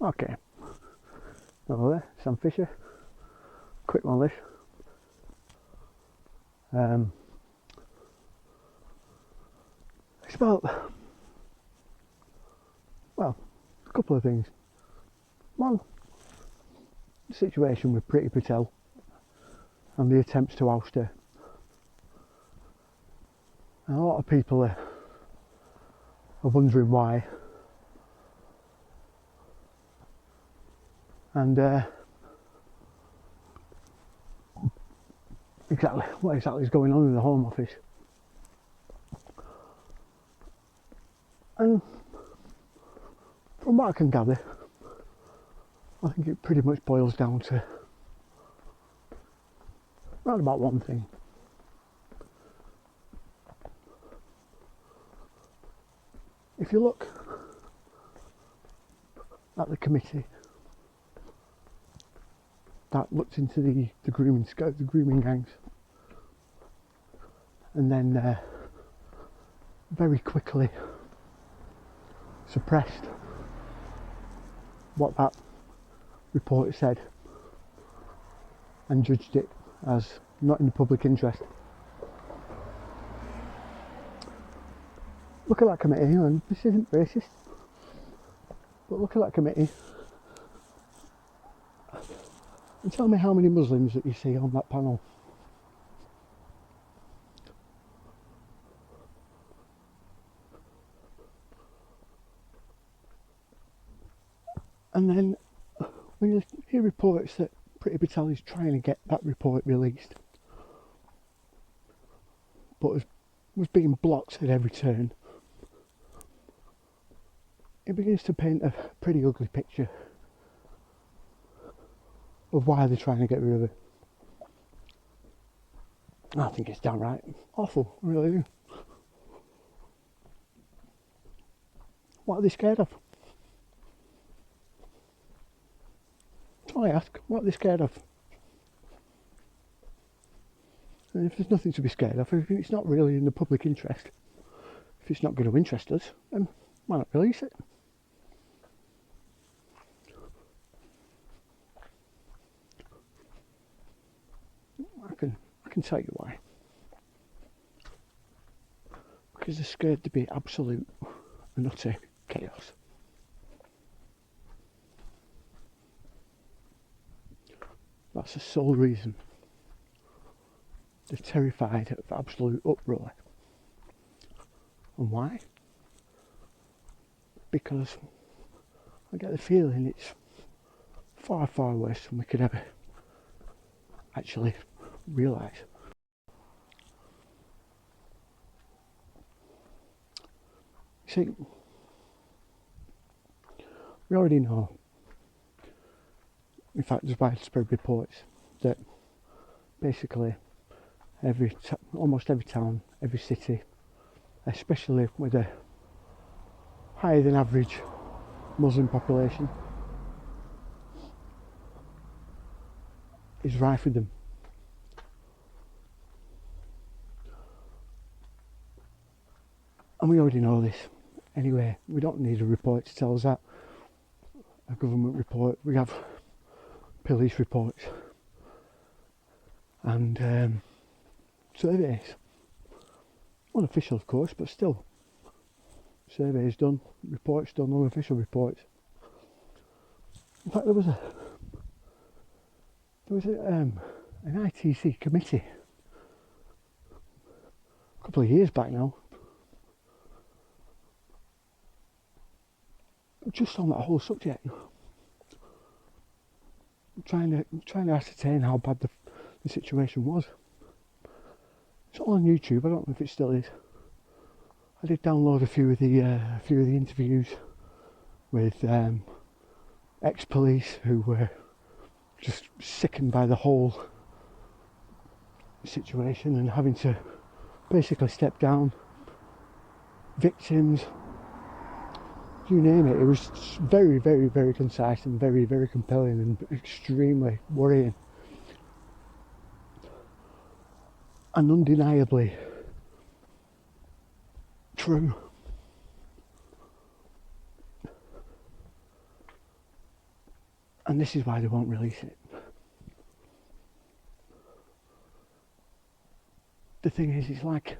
Okay. Hello there, Sam Fisher. Quick one this. It's about, well, a couple of things. One, the situation with Priti Patel and the attempts to oust her. And a lot of people are wondering why. And what exactly is going on in the Home Office. And from what I can gather, I think it pretty much boils down to round about one thing. If you look at the committee that looked into the grooming gangs, and then very quickly suppressed what that report said and judged it as not in the public interest. Look at that committee, and this isn't racist, but look at that committee and tell me how many Muslims that you see on that panel. And then when you hear reports that Priti Patel is trying to get that report released, but was being blocked at every turn, it begins to paint a pretty ugly picture of why they're trying to get rid of it. I think it's downright awful, I really do. What are they scared of? That's all I ask. What are they scared of? And if there's nothing to be scared of, if it's not really in the public interest, if it's not going to interest us, then why not release it? I can tell you why. Because they're scared to be absolute and utter chaos. That's the sole reason. They're terrified of absolute uproar. And why? Because I get the feeling it's far, far worse than we could ever actually realise. See, we already know, in fact there's widespread reports that basically almost every town, every city, especially with a higher than average Muslim population, is rife with them. And we already know this. Anyway, we don't need a report to tell us that. A government report, we have police reports and surveys. Unofficial of course, but still. Surveys done, reports done, unofficial reports. In fact, there was an ITC committee a couple of years back now, just on that whole subject, trying to ascertain how bad the situation was. It's all on YouTube. I don't know if it still is. I did download a few of the interviews with ex-police who were just sickened by the whole situation and having to basically step down. Victims, you name it. It was very, very, very concise and very, very compelling and extremely worrying. And undeniably true. And this is why they won't release it. The thing is, it's like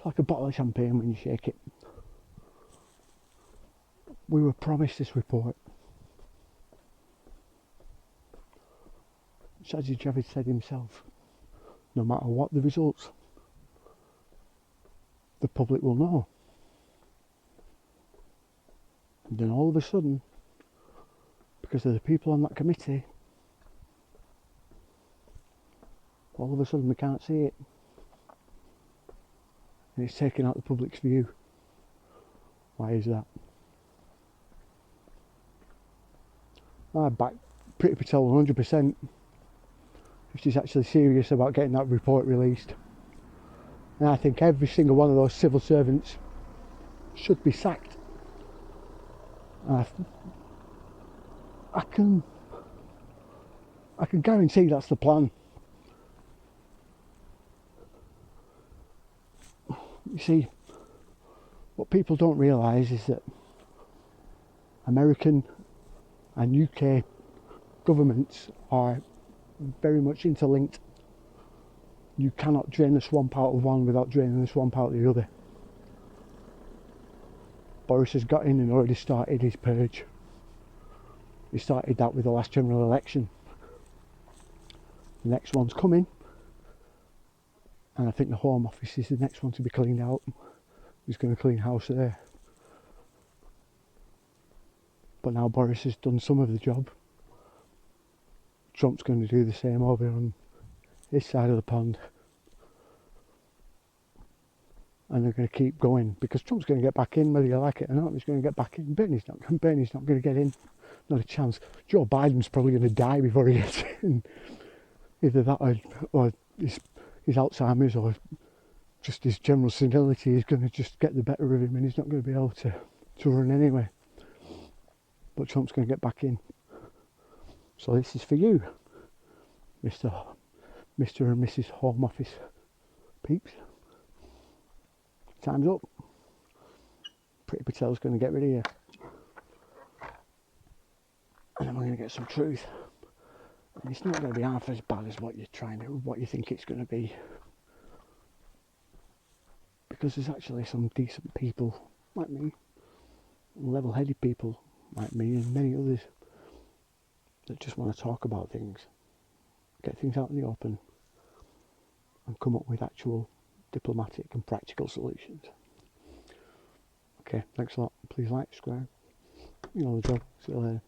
a bottle of champagne when you shake it. We were promised this report. As Javid said himself, no matter what the results, the public will know. And then all of a sudden, because of the people on that committee, all of a sudden we can't see it. And it's taking out the public's view. Why is that? I back Priti Patel 100% if she's actually serious about getting that report released. And I think every single one of those civil servants should be sacked. And I can guarantee that's the plan. You see, what people don't realise is that American and UK governments are very much interlinked. You cannot drain the swamp out of one without draining the swamp out of the other. Boris has got in and already started his purge. He started that with the last general election. The next one's coming, and I think the Home Office is the next one to be cleaned out. He's going to clean house there. But now Boris has done some of the job. Trump's going to do the same over on this side of the pond. And they're going to keep going, because Trump's going to get back in whether you like it or not. He's going to get back in. Bernie's not going to get in. Not a chance. Joe Biden's probably going to die before he gets in. Either that or his Alzheimer's, or just his general senility is going to just get the better of him, and he's not going to be able to run anyway. But Trump's going to get back in. So this is for you, Mr. and Mrs. Home Office peeps. Time's up. Priti Patel's going to get rid of you. And then we're going to get some truth. And it's not going to be half as bad as what you think it's going to be. Because there's actually some decent people like me, level-headed people like me, and many others that just want to talk about things, get things out in the open, and come up with actual diplomatic and practical solutions. Okay, thanks a lot. Please like, subscribe. You know the job. See you later.